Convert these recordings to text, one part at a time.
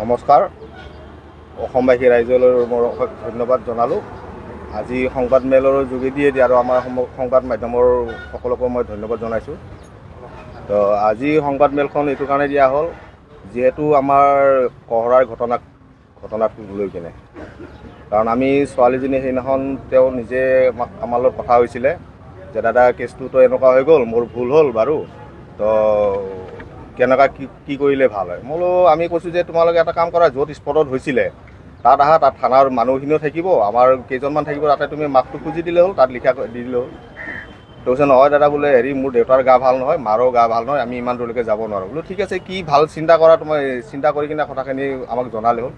নমস্কাৰ অসমবাসী ৰাইজলৈ মোৰ ধন্যবাদ জনালোঁ। আজি সংবাদমেলৰ যোগেদিয়ে আৰু আমাৰ সংবাদ মাধ্যমৰ সকলোকে মই ধন্যবাদ জনাইছোঁ। তো আজি সংবাদমেলখন এইটো কাৰণে দিয়া হ'ল, যিহেতু আমাৰ কহৰাৰ ঘটনাটো লৈ কিনে, কাৰণ আমি ছোৱালীজনী সেইদিনাখন তেওঁ নিজে আমাৰ লগত কথা হৈছিলে যে দাদা কেছটোতো এনেকুৱা হৈ গ'ল, মোৰ ভুল হ'ল বাৰু, তো কেনেকুৱা কি কৰিলে ভাল হয়। মই বোলো আমি কৈছোঁ যে তোমালোকে এটা কাম কৰা, য'ত স্পটত হৈছিলে তাত আহা, তাত থানাৰ মানুহখিনিও থাকিব, আমাৰ কেইজনমান থাকিব, তাতে তুমি মাপটো খুজি দিলে হ'ল, তাত লিখা দি দিলে হ'ল। তো কৈছে নহয় দাদা বোলে মোৰ দেউতাৰ গা ভাল নহয়, মাৰো গা ভাল নহয়, আমি ইমান দূৰলৈকে যাব নোৱাৰোঁ। বোলো ঠিক আছে, কি ভাল চিন্তা কৰা, তোমাৰ চিন্তা কৰি কিনে কথাখিনি আমাক জনালে হ'ল।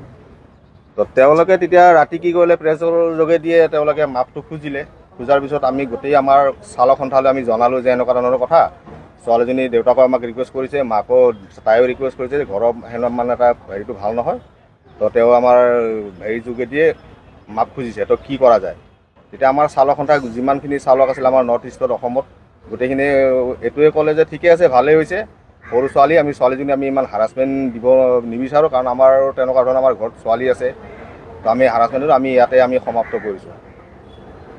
তো তেওঁলোকে তেতিয়া ৰাতি কি কৰিলে, প্ৰেছৰ যোগেদিয়ে তেওঁলোকে মাপটো খুজিলে। খোজাৰ পিছত আমি গোটেই আমাৰ চালক সন্থালৈ আমি জনালোঁ যে এনেকুৱা ধৰণৰ কথা, ছোৱালীজনী দেউতাকো আমাক ৰিকুৱেষ্ট কৰিছে, মাকো তাইও ৰিকুৱেষ্ট কৰিছে যে ঘৰৰ মানে এটা হেৰিটো ভাল নহয়, তো তেওঁ আমাৰ হেৰি যোগেদিয়ে মাপ খুজিছে, তো কি কৰা যায়। তেতিয়া আমাৰ চালক সন্থা যিমানখিনি চালক আছিল আমাৰ নৰ্থ ইষ্টত অসমত, গোটেইখিনি এইটোৱে ক'লে যে ঠিকে আছে, ভালেই হৈছে, সৰু ছোৱালী, আমি ছোৱালীজনী আমি ইমান হাৰাছমেণ্ট দিব নিবিচাৰোঁ, কাৰণ আমাৰ তেনেকুৱা ধৰণৰ আমাৰ ঘৰত ছোৱালী আছে, তো আমি হাৰাছমেণ্টটো আমি ইয়াতে সমাপ্ত কৰিছোঁ।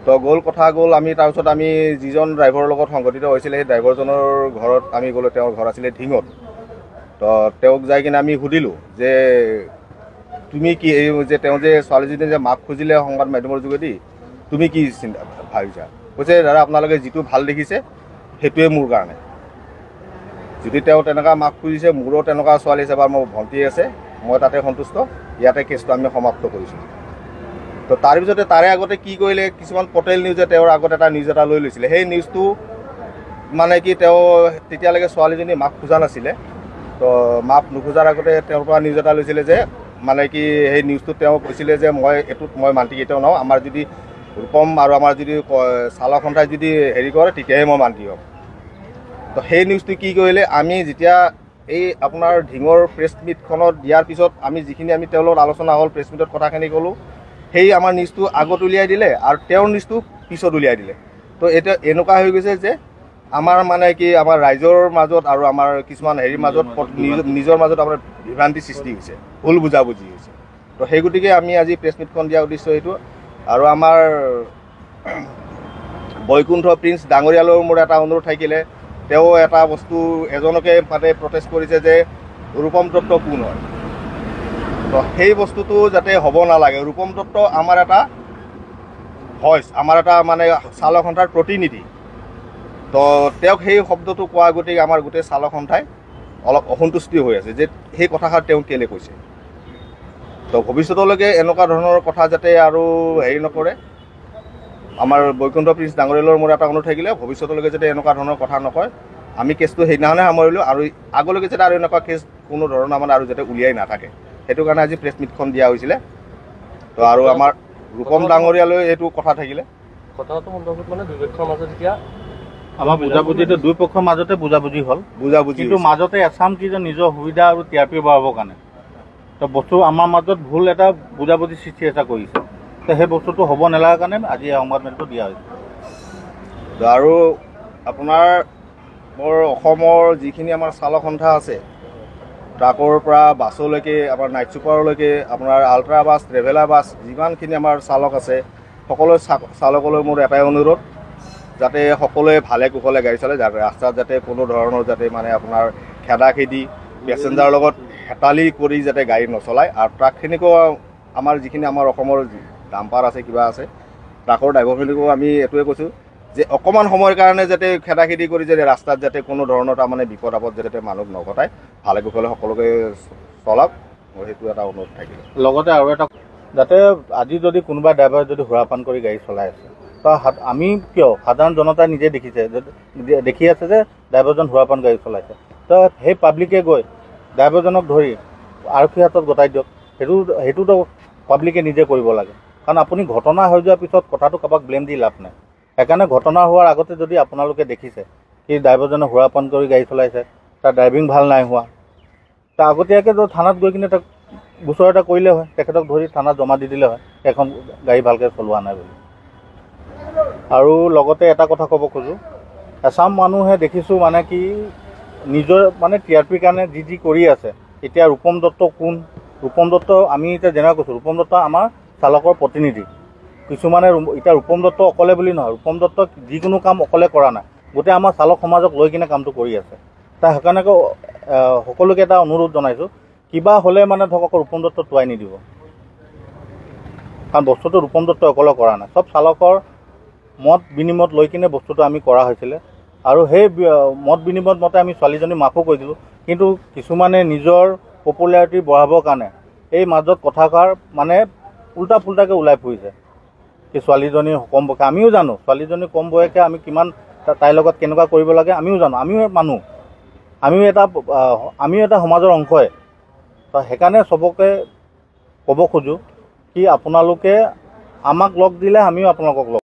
তো কথা গ'ল, আমি তাৰপিছত আমি যিজন ড্ৰাইভাৰৰ লগত সংঘটিত হৈছিলে সেই ড্ৰাইভাৰজনৰ ঘৰত আমি গ'লোঁ। তেওঁৰ ঘৰ আছিলে ঢিঙত। তো তেওঁক যাই কিনে আমি সুধিলোঁ যে তুমি কি এই যে তেওঁ যে ছোৱালীজনী যে মাপ খুজিলে সংবাদ মাধ্যমৰ যোগেদি, তুমি কি চিন্তা ভাবিছা। কৈছে দাদা আপোনালোকে যিটো ভাল দেখিছে সেইটোৱে মোৰ কাৰণে, যদি তেওঁ তেনেকুৱা মাপ খুজিছে, মোৰো তেনেকুৱা ছোৱালী আছে বা মোৰ ভণ্টি আছে, মই তাতে সন্তুষ্ট, ইয়াতে কেছটো আমি সমাপ্ত কৰিছোঁ। তো তাৰপিছতে তাৰে আগতে কি কৰিলে, কিছুমান পৰ্টেল নিউজে তেওঁৰ আগত এটা নিউজ এটা লৈ লৈছিলে। সেই নিউজটো মানে কি, তেওঁ তেতিয়ালৈকে ছোৱালীজনী মাপ খোজা নাছিলে, তো মাপ নোখোজাৰ আগতে তেওঁৰ পৰা নিউজ এটা লৈছিলে যে মানে কি সেই নিউজটোত তেওঁ কৈছিলে যে মই মান্তি কেতিয়াও নহওঁ, আমাৰ যদি ৰূপম আৰু আমাৰ যদি চালক সন্থাই যদি হেৰি কৰে তেতিয়াহে মই মান্তি হ'ম। তো সেই নিউজটো কি কৰিলে, আমি যেতিয়া এই আপোনাৰ ঢিঙৰ প্ৰেছ মিটখনত দিয়াৰ পিছত আমি যিখিনি তেওঁৰ লগত আলোচনা হ'ল, প্ৰেছ মিটত কথাখিনি ক'লোঁ, সেই আমাৰ নিউজটো আগত উলিয়াই দিলে আৰু তেওঁৰ নিউজটো পিছত উলিয়াই দিলে। তো এতিয়া এনেকুৱা হৈ গৈছে যে আমাৰ মানে কি আমাৰ ৰাইজৰ মাজত আৰু আমাৰ কিছুমান হেৰিৰ মাজত নিজৰ মাজত আমাৰ বিভ্ৰান্তি সৃষ্টি হৈছে, ভুল বুজাবুজি হৈছে। তো সেই গতিকে আমি আজি প্ৰেছ মিটখন দিয়া উদ্দেশ্য এইটো। আৰু আমাৰ বৈকুণ্ঠ প্ৰিন্স ডাঙৰীয়ালৈও মোৰ এটা অনুৰোধ থাকিলে, তেওঁ এটা বস্তু এজনকে মানে প্ৰটেষ্ট কৰিছে যে ৰূপম দত্ত কোন হয়। তো সেই বস্তুটো যাতে হ'ব নালাগে। ৰূপম দত্ত আমাৰ এটা ভইচ, আমাৰ এটা মানে চালক সন্থাৰ প্ৰতিনিধি। তো তেওঁক সেই শব্দটো কোৱা গতিকে আমাৰ গোটেই চালক সন্থাই অলপ অসন্তুষ্টি হৈ আছে যে সেই কথাষাৰ তেওঁ কেলৈ কৈছে। তো ভৱিষ্যতলৈকে এনেকুৱা ধৰণৰ কথা যাতে আৰু হেৰি নকৰে, আমাৰ বৈকুণ্ঠ প্ৰিন্স ডাঙৰীয়ালৰ মোৰ এটা অনুৰোধ থাকিলে, ভৱিষ্যতলৈকে যাতে এনেকুৱা ধৰণৰ কথা নকয়। আমি কেছটো সেইদিনাখনে সামৰিলোঁ আৰু আগলৈকে যাতে আৰু এনেকুৱা কেছ কোনো ধৰণৰ মানে আৰু যাতে উলিয়াই নাথাকে, সেইটো কাৰণে আজি প্ৰেছ মিটখন দিয়া হৈছিলে। তো আৰু আমাৰ ৰূপম ডাঙৰীয়ালৈ এইটো কথা থাকিলে, কথাটো সন্দৰ্ভত মানে দুই পক্ষৰ মাজত এতিয়া আমাৰ বুজাবুজিটো দুই পক্ষৰ মাজতে বুজাবুজি হ'ল, কিন্তু মাজতে এছাম কি যে নিজৰ সুবিধা আৰু টিআৰপি বঢ়াবৰ কাৰণে তো বস্তু আমাৰ মাজত ভুল এটা বুজাবুজি সৃষ্টি এটা কৰিছে। তো সেই বস্তুটো হ'ব নালাগে কাৰণে আজি এই সংবাদমেলটো দিয়া হৈছে। আৰু আপোনাৰ মোৰ অসমৰ যিখিনি আমাৰ চালক সন্থা আছে, ট্ৰাকৰ পৰা বাছলৈকে, আমাৰ নাইট ছুপাৰলৈকে, আপোনাৰ আল্ট্ৰা বাছ, ট্ৰেভেলাৰ বাছ, যিমানখিনি আমাৰ চালক আছে, সকলো চালকলৈ মোৰ এটাই অনুৰোধ, যাতে সকলোৱে ভালে কুশলে গাড়ী চলায়, ৰাস্তাত যাতে কোনো ধৰণৰ যাতে মানে আপোনাৰ খেদাখেদি পেচেঞ্জাৰৰ লগত হেতালি কৰি যাতে গাড়ী নচলায়। আৰু ট্ৰাকখিনিকো আমাৰ যিখিনি আমাৰ অসমৰ ডাম্পাৰ আছে, কিবা আছে, ট্ৰাকৰ ড্ৰাইভাৰখিনিকো আমি এইটোৱে কৈছোঁ যে অকণমান সময়ৰ কাৰণে যাতে খেদাখেদি কৰি যাতে ৰাস্তাত যাতে কোনো ধৰণৰ তাৰমানে বিপদ আপদ যাতে মানুহ নঘটায়, ভালে কুশলে সকলোকে চলাওক, মোৰ সেইটো এটা অনুৰোধ থাকিলে। লগতে আৰু এটা, যাতে আজি যদি কোনোবা ড্ৰাইভাৰ যদি সুৰাপান কৰি গাড়ী চলাই আছে, তো আমি কিয় সাধাৰণ জনতাই নিজে দেখি আছে যে ড্ৰাইভাৰজন সুৰাপান গাড়ী চলাইছে, তো সেই পাব্লিকে গৈ ড্ৰাইভাৰজনক ধৰি আৰক্ষীৰ হাতত গতাই দিয়ক। সেইটোতো পাব্লিকে নিজে কৰিব লাগে, কাৰণ আপুনি ঘটনা হৈ যোৱাৰ পিছত কথাটো কাৰোবাক ব্লেম দি লাভ নাই। সেইকাৰণে ঘটনা হোৱাৰ আগতে যদি আপোনালোকে দেখিছে কি ড্ৰাইভাৰজনে সুৰাপান কৰি গাড়ী চলাইছে, তাৰ ড্ৰাইভিং ভাল নাই হোৱা, তাৰ আগতীয়াকৈ থানাত গৈ কিনে তাক গোচৰ এটা কৰিলে হয়, তেখেতক ধৰি থানাত জমা দি দিলে হয় এখন গাড়ী ভালকৈ চলোৱা নাই বুলি। আৰু লগতে এটা কথা ক'ব খোজোঁ, এছাম মানুহে দেখিছোঁ মানে কি নিজৰ মানে টিআৰপিৰ কাৰণে যি কৰি আছে। এতিয়া ৰূপম দত্ত কোন, ৰূপম দত্ত আমি এতিয়া যেনেকৈ কৈছোঁ ৰূপম দত্ত আমাৰ চালকৰ প্ৰতিনিধি। কিছুমানে এতিয়া ৰূপম দত্ত অকলে বুলি নহয়, ৰূপম দত্ত যিকোনো কাম অকলে কৰা নাই, গোটেই আমাৰ চালক সমাজক লৈ কিনে কামটো কৰি আছে। তাৰ সেইকাৰণে সকলোকে এটা অনুৰোধ জনাইছোঁ, কিবা হ'লে মানে ধৰক আকৌ ৰূপম দত্ত টুৱাই নিদিব, কাৰণ বস্তুটো ৰূপম দত্ত অকলে কৰা নাই, চব চালকৰ মত বিনিময়ত লৈ কিনে বস্তুটো আমি কৰা হৈছিলে। আৰু সেই মত বিনিময়ত মতে আমি ছোৱালীজনী মাফো কৰিছিলোঁ, কিন্তু কিছুমানে নিজৰ পপুলাৰিটি বঢ়াবৰ কাৰণে এই মাজত কথাষাৰ মানে উল্টা পুল্টাকৈ ওলাই ফুৰিছে। কি ছোৱালীজনী কম বয়সে, আমিও জানো ছোৱালীজনী কম বয়সে আমি কিমান তাইৰ লগত কেনেকুৱা কৰিব লাগে আমিও জানো, আমিও মানুহ, আমিও এটা সমাজৰ অংশই। তো সেইকাৰণে চবকে ক'ব খোজোঁ কি আপোনালোকে আমাক লগ দিলে আমিও আপোনালোকক লগ